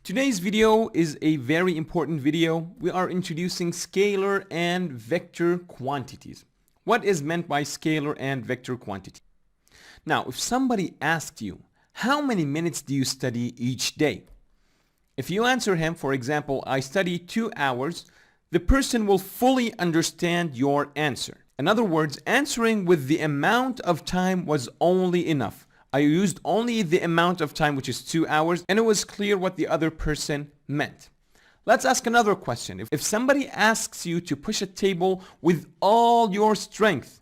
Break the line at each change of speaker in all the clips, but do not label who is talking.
Today's video is a very important video. We are introducing scalar and vector quantities. What is meant by scalar and vector quantity? Now, if somebody asked you, how many minutes do you study each day? If you answer him, for example, I study 2 hours, the person will fully understand your answer. In other words, answering with the amount of time was only enough. I used only the amount of time, which is 2 hours, and it was clear what the other person meant. Let's ask another question. If somebody asks you to push a table with all your strength,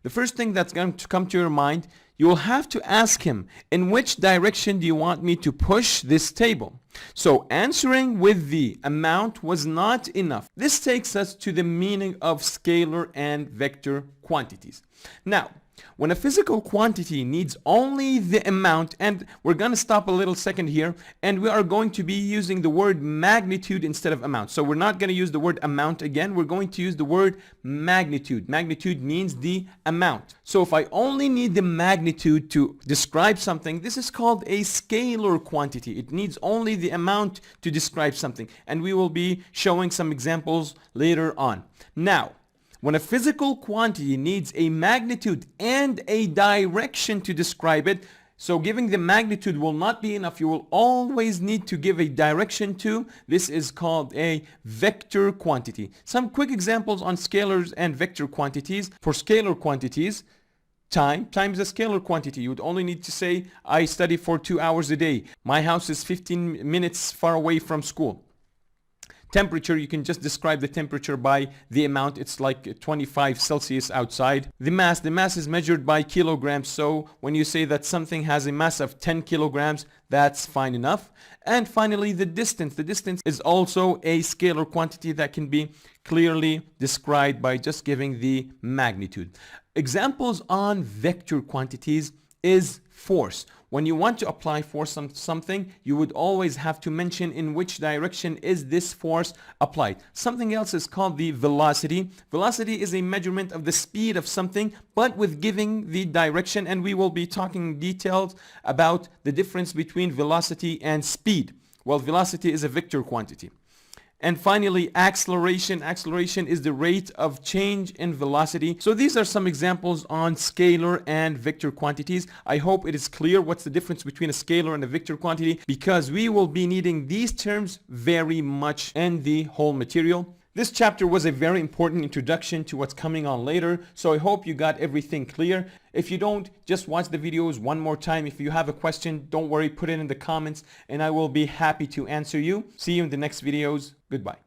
the first thing that's going to come to your mind, you will have to ask him, in which direction do you want me to push this table? So answering with the amount was not enough. This takes us to the meaning of scalar and vector quantities. Now, when a physical quantity needs only the amount, and we're going to stop a little second here, and we are going to be using the word magnitude instead of amount. So we're not going to use the word amount again. We're going to use the word magnitude. Magnitude means the amount. So if I only need the magnitude to describe something, this is called a scalar quantity. It needs only the amount to describe something. And we will be showing some examples later on. Now, when a physical quantity needs a magnitude and a direction to describe it, so giving the magnitude will not be enough. You will always need to give a direction to. This is called a vector quantity. Some quick examples on scalars and vector quantities. For scalar quantities, time is a scalar quantity. You would only need to say, I study for 2 hours a day. My house is 15 minutes far away from school. Temperature, you can just describe the temperature by the amount. It's like 25 Celsius outside. The mass is measured by kilograms. So when you say that something has a mass of 10 kilograms, that's fine enough. And finally, the distance. The distance is also a scalar quantity that can be clearly described by just giving the magnitude. Examples on vector quantities is force. When you want to apply force on something, you would always have to mention in which direction is this force applied. Something else is called the velocity. Velocity is a measurement of the speed of something, but with giving the direction, and we will be talking details about the difference between velocity and speed. Well, velocity is a vector quantity. And finally, acceleration. Acceleration is the rate of change in velocity. So these are some examples on scalar and vector quantities. I hope it is clear what's the difference between a scalar and a vector quantity, because we will be needing these terms very much in the whole material. This chapter was a very important introduction to what's coming on later, so I hope you got everything clear. If you don't, just watch the videos one more time. If you have a question, don't worry, put it in the comments and I will be happy to answer you. See you in the next videos. Goodbye.